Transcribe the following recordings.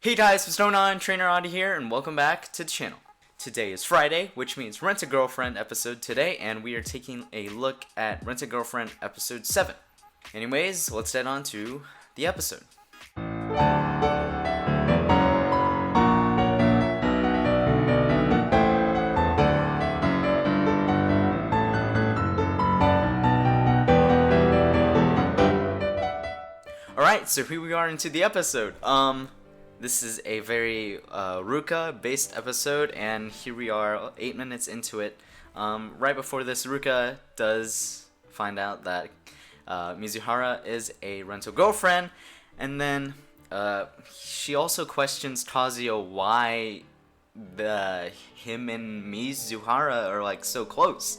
Hey guys, what's going on? Trainer Audie here, and welcome back to the channel. Today is Friday, which means Rent a Girlfriend episode today, and we are taking a look at Rent a Girlfriend episode 7. Anyways, let's head on to the episode. Alright, so here we are into the episode. This is a very Ruka-based episode, and here we are 8 minutes into it. Right before this, Ruka does find out that Mizuhara is a rental girlfriend, and then she also questions Kazuya why him and Mizuhara are like so close.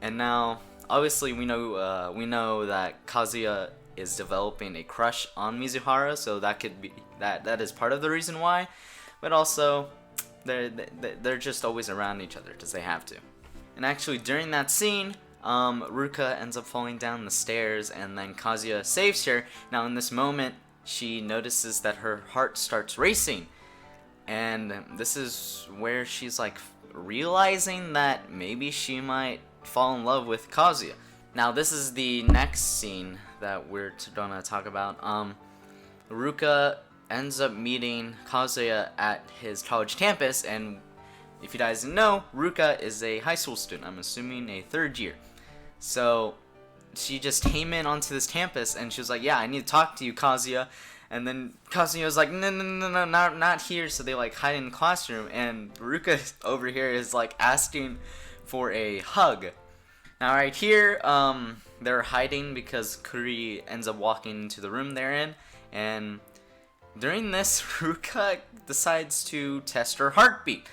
And now, obviously, we know that Kazuya is developing a crush on Mizuhara, so that could be that is part of the reason why, but also they're just always around each other because they have to. And actually, during that scene, Ruka ends up falling down the stairs, and then Kazuya saves her. Now, in this moment, she notices that her heart starts racing, and this is where she's like realizing that maybe she might fall in love with Kazuya. Now, this is the next scene that we're gonna talk about. Ruka ends up meeting Kazuya at his college campus, and if you guys didn't know, Ruka is a high school student. I'm assuming a 3rd year. So she just came in onto this campus, and she was like, "Yeah, I need to talk to you, Kazuya." And then Kazuya was like, "No, not here." So they like hide in the classroom, and Ruka over here is like asking for a hug. Now, right here, they're hiding because Kuri ends up walking into the room they're in, and during this, Ruka decides to test her heartbeat.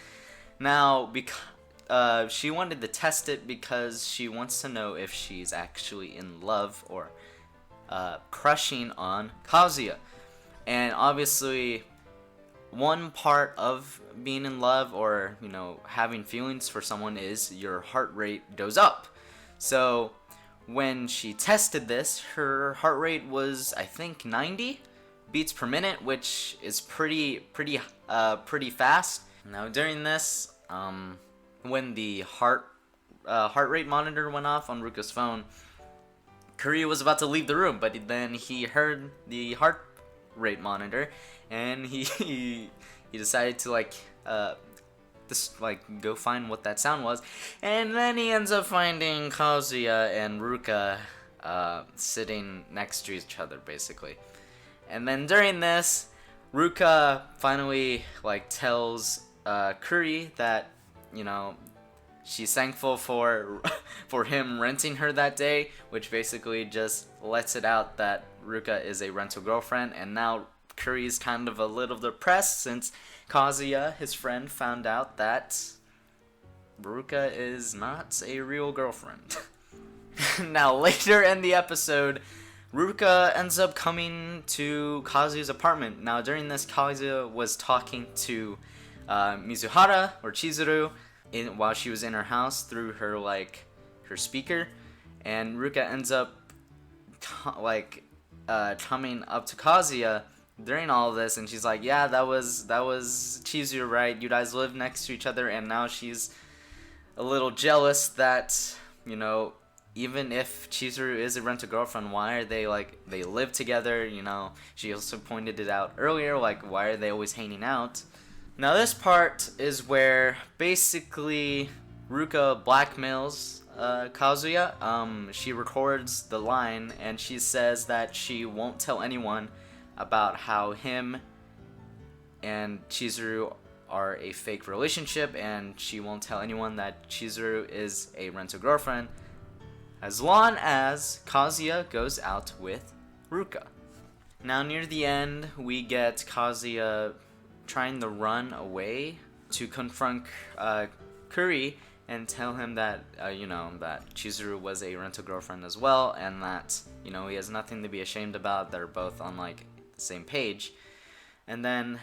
Now, because she wanted to test it because she wants to know if she's actually in love or crushing on Kazuya. And obviously, one part of being in love or, having feelings for someone is your heart rate goes up. So when she tested this, her heart rate was, I think, 90 beats per minute, which is pretty fast. Now, during this, when the heart rate monitor went off on Ruka's phone, Kuri was about to leave the room, but then he heard the heart rate monitor, and he decided to go find what that sound was, and then he ends up finding Kazuya and Ruka sitting next to each other, basically. And then during this, Ruka finally tells Kuri that she's thankful for him renting her that day, which basically just lets it out that Ruka is a rental girlfriend, and now Kuri's kind of a little depressed since Kazuya, his friend, found out that Ruka is not a real girlfriend. Now, later in the episode, Ruka ends up coming to Kazuya's apartment. Now, during this, Kazuya was talking to Mizuhara, or Chizuru, while she was in her house through her speaker, and Ruka ends up coming up to Kazuya during all of this, and she's like, "Yeah, that was Chizuru, right? You guys live next to each other." And now she's a little jealous that even if Chizuru is a rent-a-girlfriend, why are they they live together? She also pointed it out earlier, why are they always hanging out? Now, this part is where basically Ruka blackmails Kazuya. She records the line, and she says that she won't tell anyone about how him and Chizuru are a fake relationship, and she won't tell anyone that Chizuru is a rental girlfriend as long as Kazuya goes out with Ruka. Now, near the end, we get Kazuya trying to run away to confront Kuri and tell him that that Chizuru was a rental girlfriend as well, and that he has nothing to be ashamed about. They're both on the same page. And then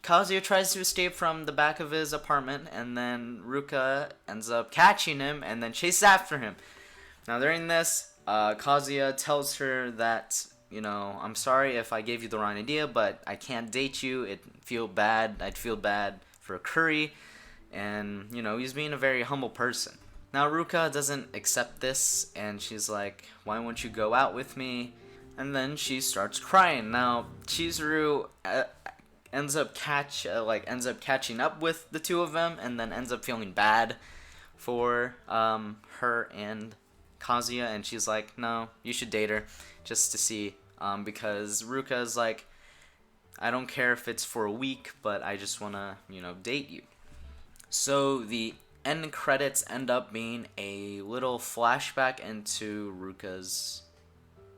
Kazuya tries to escape from the back of his apartment, and then Ruka ends up catching him and then chases after him. Now, during this, Kazuya tells her that I'm sorry if I gave you the wrong idea, but I can't date you. I'd feel bad for Curry. And, he's being a very humble person. Now, Ruka doesn't accept this, and she's like, why won't you go out with me? And then she starts crying. Now, Chizuru ends up catching up with the two of them, and then ends up feeling bad for her and Kazuya, and she's like, no, you should date her, just to see, because Ruka's like, I don't care if it's for a week, but I just wanna, date you. So the end credits end up being a little flashback into Ruka's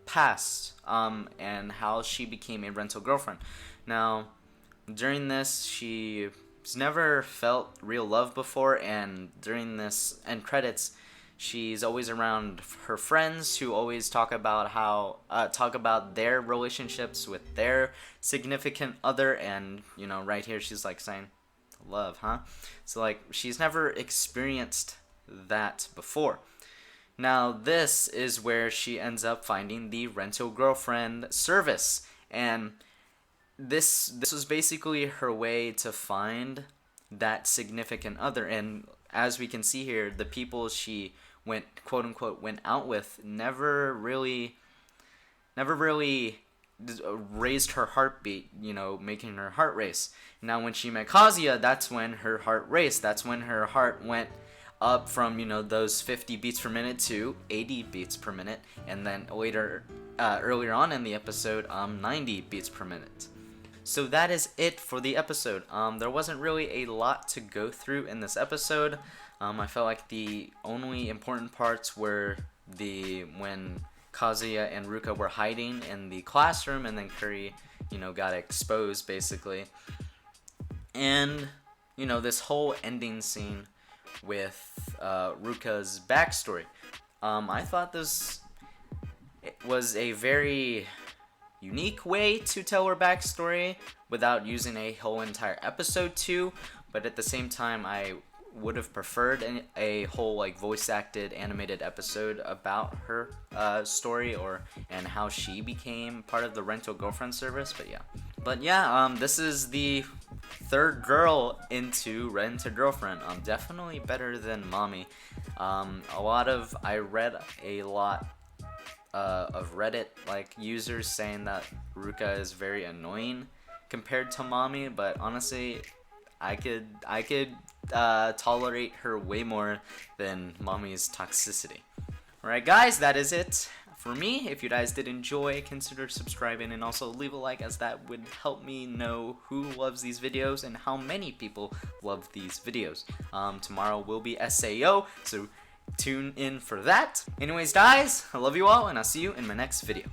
past, and how she became a rental girlfriend. Now, during this, she's never felt real love before, and during this end credits, she's always around her friends who always talk about their relationships with their significant other, and right here she's like saying, love, huh? So like she's never experienced that before. Now this is where she ends up finding the rental girlfriend service, and this was basically her way to find that significant other. And as we can see here, the people she went quote unquote went out with never really raised her heartbeat, making her heart race. Now when she met Kazuya, that's when her heart raced. That's when her heart went up from those 50 beats per minute to 80 beats per minute, and then earlier on in the episode, 90 beats per minute. So that is it for the episode. There wasn't really a lot to go through in this episode. I felt like the only important parts were when Kazuya and Ruka were hiding in the classroom, and then Curry, got exposed basically. And, this whole ending scene with Ruka's backstory. I thought this was a very unique way to tell her backstory without using a whole entire episode to, but at the same time I would have preferred a whole voice acted animated episode about her story and how she became part of the rental girlfriend service. But yeah, this is the third girl into Rent a Girlfriend. Definitely better than Mommy. I read a lot of Reddit users saying that Ruka is very annoying compared to Mommy, but honestly, I could tolerate her way more than Mommy's toxicity. Alright guys, that is it for me. If you guys did enjoy, consider subscribing and also leave a like, as that would help me know who loves these videos and how many people love these videos. Tomorrow will be SAO, so tune in for that. Anyways guys, I love you all, and I'll see you in my next video.